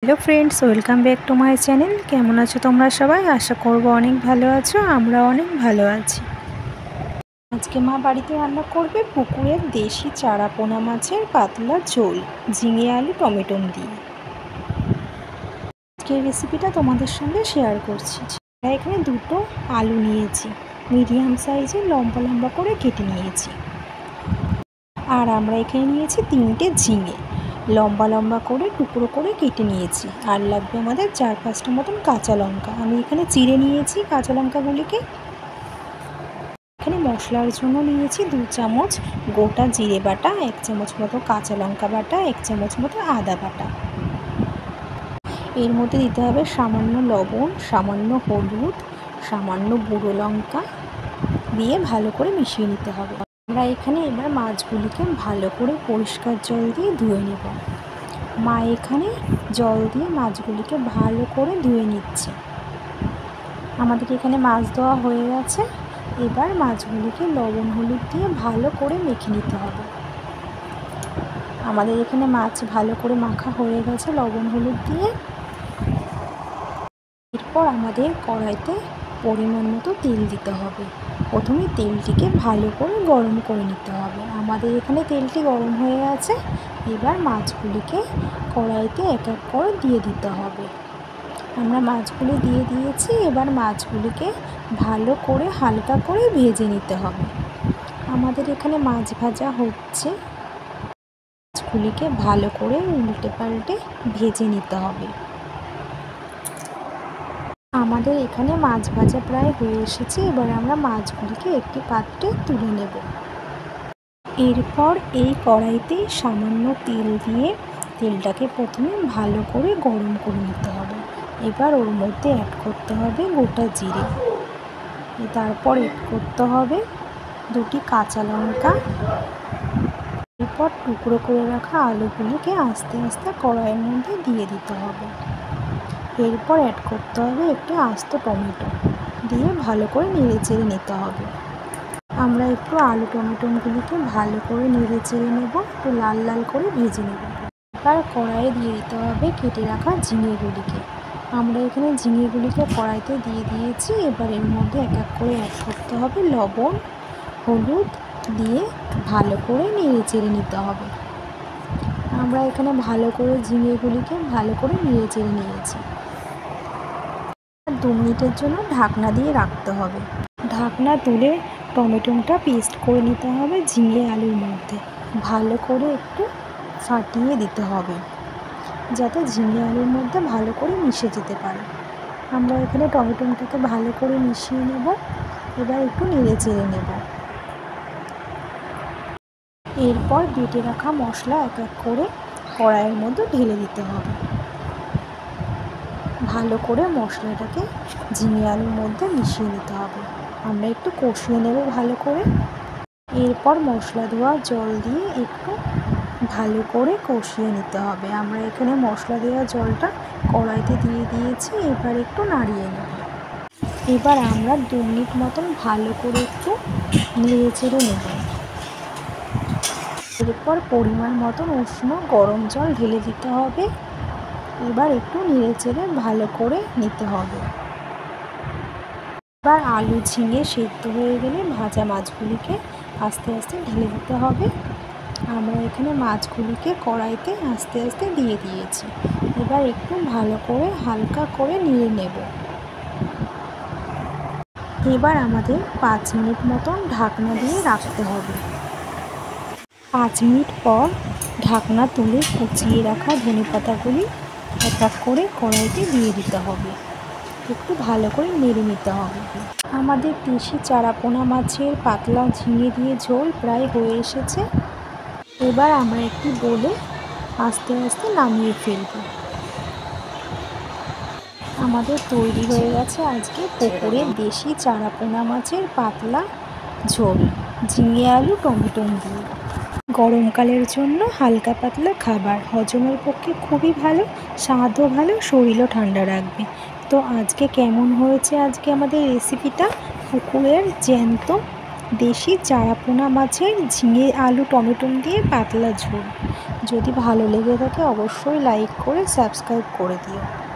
Hello friends welcome back to my channel. केमन आछो तोमरा सबाई? आशा करब अनेक भालो आछो, आमरा अनेक भालो आछि। आजके मा बाड़ीते रान्ना करबे पुकुरेर देशी चारा पोना माछेर पातला झोल झिंगे आलू टमेटो दिए। आजकेर रेसिपिटा तोमादेर संगे शेयार करछि। आमरा एखाने दुटो आलू नियेछि, मिडियाम साइजेर लम्बा लम्बा करे केटे नियेछि। और आमरा एखाने नियेछि तीनटे झिंगे लम्बा लम्बा करे टुकरो करे केटे नियेछि। और लागबे आमादेर 4-5टा मतन काँचा लंका। आमी एखाने चिड़े नियेछि काँचा लंकागुलिके। एखाने मशलार जोन्नो नियेछि 2 चामच गोटा जिरे बाटा, 1 चामच मतो काँचा लंका बाटा, 1 चामच मतो आदा बाटा। एर मধ্যে দিতে হবে সামান্য লবণ, সামান্য হলুদ, সামান্য গুঁড়ো লঙ্কা দিয়ে ভালো করে মিশিয়ে নিতে হবে। আমরা এখানে এবার মাছগুলিকে ভালো করে পরিষ্কার জল দিয়ে ধুয়ে নেব। মা এখানে জল দিয়ে মাছগুলিকে ভালো করে ধুয়ে নিচ্ছে। আমাদের এখানে মাছ ধোয়া হয়ে গেছে। এবার মাছগুলিকে লবণ হলুদ দিয়ে ভালো করে মেখে নিতে হবে। আমাদের এখানে মাছ ভালো করে মাখা হয়ে গেছে লবণ হলুদ দিয়ে। এরপর আমাদের কড়াইতে পরিমাণ মতো তেল দিতে হবে। প্রথমে তেলটিকে ভালো করে গরম করে নিতে হবে। আমাদের এখানে তেলটি গরম হয়ে গেছে। এবার মাছগুলিকে কড়াইতে এক এক করে দিয়ে দিতে হবে। আমরা মাছগুলি দিয়ে দিয়েছি। এবার মাছগুলিকে ভালো করে হালকা করে ভেজে নিতে হবে। আমাদের এখানে মাছ ভাজা হচ্ছে। মাছগুলিকে ভালো করে উল্টে পাল্টে ভেজে নিতে হবে। আমাদের এখানে মাছ ভাজা প্রায় হয়ে এসেছে। এবার আমরা মাছগুলিকে একটি পাত্রে তুলে নেব। এরপর এই কড়াইতে সামান্য তেল দিয়ে তেলটাকে প্রথমে ভালো করে গরম করে নিতে হবে। এবার ওর মধ্যে অ্যাড করতে হবে গোটা জিরে, তারপর অ্যাড করতে হবে 2টি কাঁচা লঙ্কা। এরপর টুকরো করে রাখা আলুগুলিকে আস্তে আস্তে কড়াইয়ের মধ্যে দিয়ে দিতে হবে। এরপর অ্যাড করতে হবে একটি আস্ত টমেটো দিয়ে ভালো করে নেড়ে চেড়ে নিতে হবে। আমরা একটু আলু টমেটোগুলিকে ভালো করে নেড়ে চেড়ে নেব, একটু লাল লাল করে ভেজে নেব। এবার কড়াইয়ে দিয়ে দিতে হবে কেটে রাখা ঝিঙেগুলিকে। আমরা এখানে ঝিঙেগুলিকে কড়াইতে দিয়ে দিয়েছি। এবার এর মধ্যে এক এক করে অ্যাড করতে হবে লবণ হলুদ দিয়ে ভালো করে নেড়ে চেড়ে নিতে হবে। আমরা এখানে ভালো করে ঝিঙেগুলিকে ভালো করে নেড়ে চেড়ে নিয়েছি। 2 মিনিটের জন্য ঢাকনা দিয়ে রাখতে হবে। ঢাকনা তুলে টমেটোটা পেস্ট করে নিতে হবে ঝিঙে আলুর মধ্যে। ভালো করে একটু ফাটিয়ে দিতে হবে যাতে ঝিঙে আলুর মধ্যে ভালো করে মিশে যেতে পারে। আমরা এখানে টমেটোটাকে ভালো করে মিশিয়ে নেব। এবার একটু নেড়ে চেড়ে নেব। এরপর বেটে রাখা মশলা এক এক করে কড়াইয়ের মধ্যে ঢেলে দিতে হবে। ভালো করে মশলাটাকে ঝিঙে আলুর মধ্যে মিশিয়ে নিতে হবে। আমরা একটু কষিয়ে নেব ভালো করে। এরপর মশলা ধোয়া জল দিয়ে একটু ভালো করে কষিয়ে নিতে হবে। আমরা এখানে মশলা দেওয়া জলটা কড়াইতে দিয়ে দিয়েছি। এবার একটু নাড়িয়ে নেব। এবার আমরা 2 মিনিট মতন ভালো করে একটু নেড়ে চেড়ে নেব। এরপর পরিমাণ মতন উষ্ণ গরম জল ঢেলে দিতে হবে। এবার একটু নেড়ে চেড়ে ভালো করে নিতে হবে। এবার আলু ঝিঙে সেদ্ধ হয়ে গেলে ভাজা মাছগুলিকে আস্তে আস্তে ঢেলে দিতে হবে। আমরা এখানে মাছগুলিকে কড়াইতে আস্তে আস্তে দিয়ে দিয়েছি। এবার একটু ভালো করে হালকা করে নেড়ে নেব। এবার আমাদের 5 মিনিট মতন ঢাকনা দিয়ে রাখতে হবে। 5 মিনিট পর ঢাকনা তুলে কুচিয়ে রাখা ধনেপাতাগুলি এক এক করে কড়াইতে দিয়ে দিতে হবে। একটু ভালো করে নেড়ে নিতে হবে। আমাদের দেশি চারা পোনা মাছের পাতলা ঝিঙে দিয়ে ঝোল প্রায় হয়ে এসেছে। এবার আমরা একটি বলে আস্তে আস্তে নামিয়ে ফেলব। আমাদের তৈরি হয়ে গেছে আজকে পুকুরের দেশি চারা পোনা মাছের পাতলা ঝোল ঝিঙে আলু টমেটো দিয়ে। গরমকালের জন্য হালকা পাতলা খাবার, হজমের পক্ষে খুবই ভালো, স্বাদও ভালো, শরীরও ঠান্ডা রাখবে। তো আজকে কেমন হয়েছে আজকে আমাদের রেসিপিটা? পুকুরের জ্যান্ত দেশি চারাপোনা মাছের ঝিঙে আলু টমেটো দিয়ে পাতলা ঝোল। যদি ভালো লেগে থাকে অবশ্যই লাইক করে সাবস্ক্রাইব করে দিও।